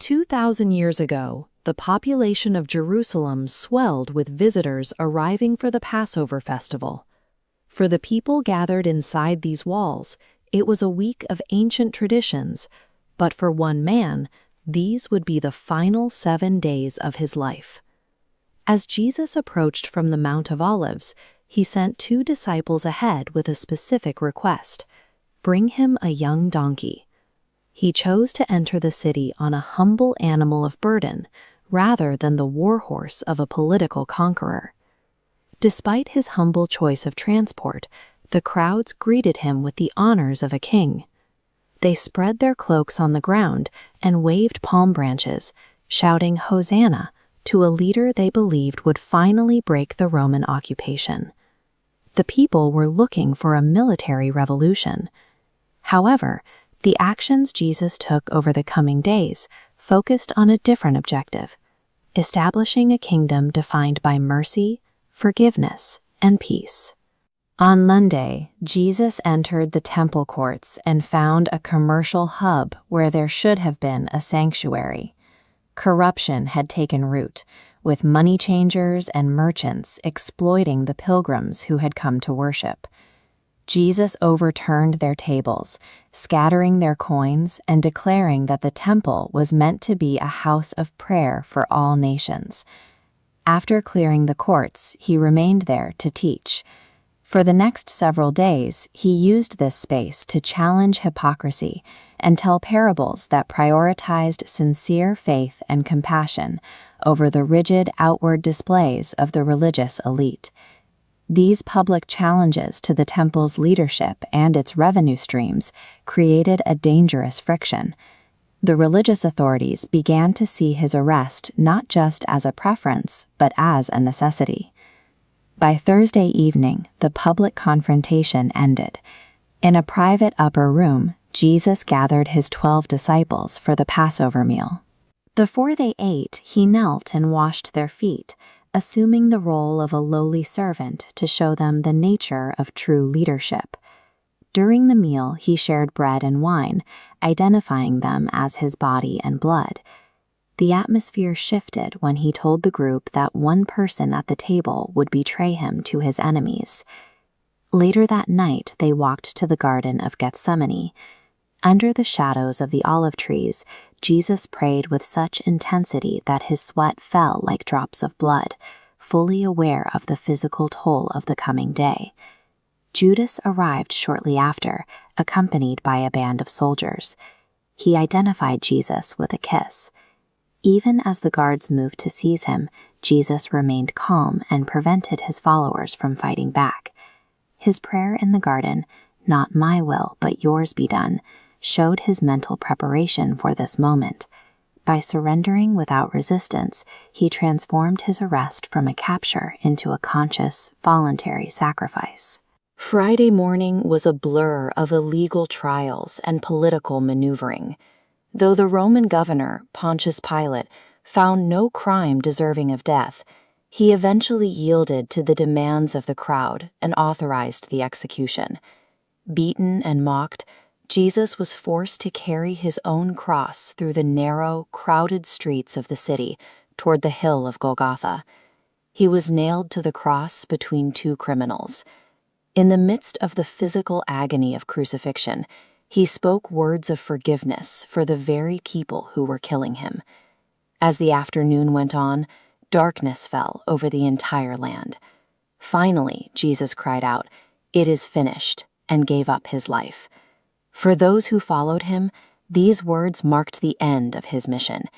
2,000 years ago, the population of Jerusalem swelled with visitors arriving for the Passover festival. For the people gathered inside these walls, it was a week of ancient traditions, but for one man, these would be the final 7 days of his life. As Jesus approached from the Mount of Olives, he sent 2 disciples ahead with a specific request: bring him a young donkey. He chose to enter the city on a humble animal of burden, rather than the war horse of a political conqueror. Despite his humble choice of transport, the crowds greeted him with the honors of a king. They spread their cloaks on the ground and waved palm branches, shouting "Hosanna" to a leader they believed would finally break the Roman occupation. The people were looking for a military revolution. However, the actions Jesus took over the coming days focused on a different objective: establishing a kingdom defined by mercy, forgiveness, and peace. On Monday, Jesus entered the temple courts and found a commercial hub where there should have been a sanctuary. Corruption had taken root, with money changers and merchants exploiting the pilgrims who had come to worship. Jesus overturned their tables, scattering their coins and declaring that the temple was meant to be a house of prayer for all nations. After clearing the courts, he remained there to teach. For the next several days, he used this space to challenge hypocrisy and tell parables that prioritized sincere faith and compassion over the rigid outward displays of the religious elite. These public challenges to the temple's leadership and its revenue streams created a dangerous friction. The religious authorities began to see his arrest not just as a preference, but as a necessity. By Thursday evening, the public confrontation ended. In a private upper room, Jesus gathered his 12 disciples for the Passover meal. Before they ate, he knelt and washed their feet, assuming the role of a lowly servant to show them the nature of true leadership. During the meal, he shared bread and wine, identifying them as his body and blood. The atmosphere shifted when he told the group that one person at the table would betray him to his enemies. Later that night, they walked to the Garden of Gethsemane. Under the shadows of the olive trees, Jesus prayed with such intensity that his sweat fell like drops of blood, fully aware of the physical toll of the coming day. Judas arrived shortly after, accompanied by a band of soldiers. He identified Jesus with a kiss. Even as the guards moved to seize him, Jesus remained calm and prevented his followers from fighting back. His prayer in the garden, "Not my will, but yours be done," showed his mental preparation for this moment. By surrendering without resistance, he transformed his arrest from a capture into a conscious, voluntary sacrifice. Friday morning was a blur of illegal trials and political maneuvering. Though the Roman governor, Pontius Pilate, found no crime deserving of death, he eventually yielded to the demands of the crowd and authorized the execution. Beaten and mocked, Jesus was forced to carry his own cross through the narrow, crowded streets of the city toward the hill of Golgotha. He was nailed to the cross between 2 criminals. In the midst of the physical agony of crucifixion, he spoke words of forgiveness for the very people who were killing him. As the afternoon went on, darkness fell over the entire land. Finally, Jesus cried out, "It is finished," and gave up his life. For those who followed him, these words marked the end of his mission.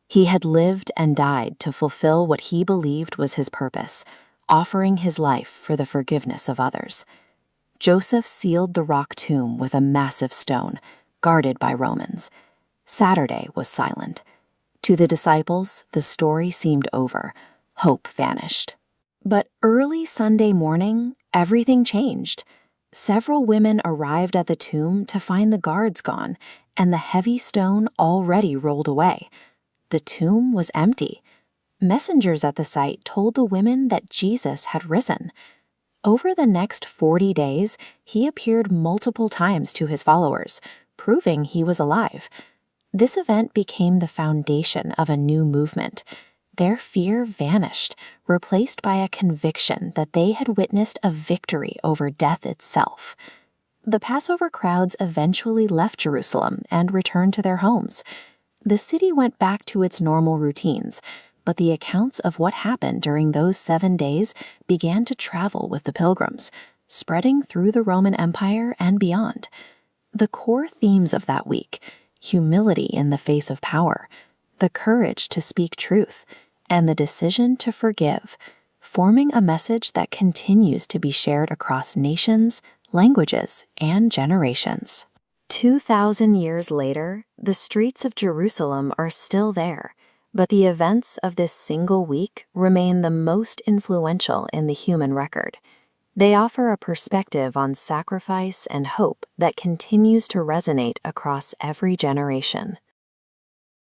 He had lived and died to fulfill what he believed was his purpose, offering his life for the forgiveness of others. Joseph sealed the rock tomb with a massive stone, guarded by Romans. Saturday was silent. To the disciples, the story seemed over. Hope vanished. But early Sunday morning, everything changed. Several women arrived at the tomb to find the guards gone and the heavy stone already rolled away. The tomb was empty. Messengers at the site told the women that Jesus had risen. Over the next 40 days, he appeared multiple times to his followers, proving he was alive. This event became the foundation of a new movement. Their fear vanished, replaced by a conviction that they had witnessed a victory over death itself. The Passover crowds eventually left Jerusalem and returned to their homes. The city went back to its normal routines, but the accounts of what happened during those 7 days began to travel with the pilgrims, spreading through the Roman Empire and beyond. The core themes of that week, humility in the face of power, the courage to speak truth, and the decision to forgive, forming a message that continues to be shared across nations, languages, and generations. 2,000 years later, the streets of Jerusalem are still there, but the events of this single week remain the most influential in the human record. They offer a perspective on sacrifice and hope that continues to resonate across every generation.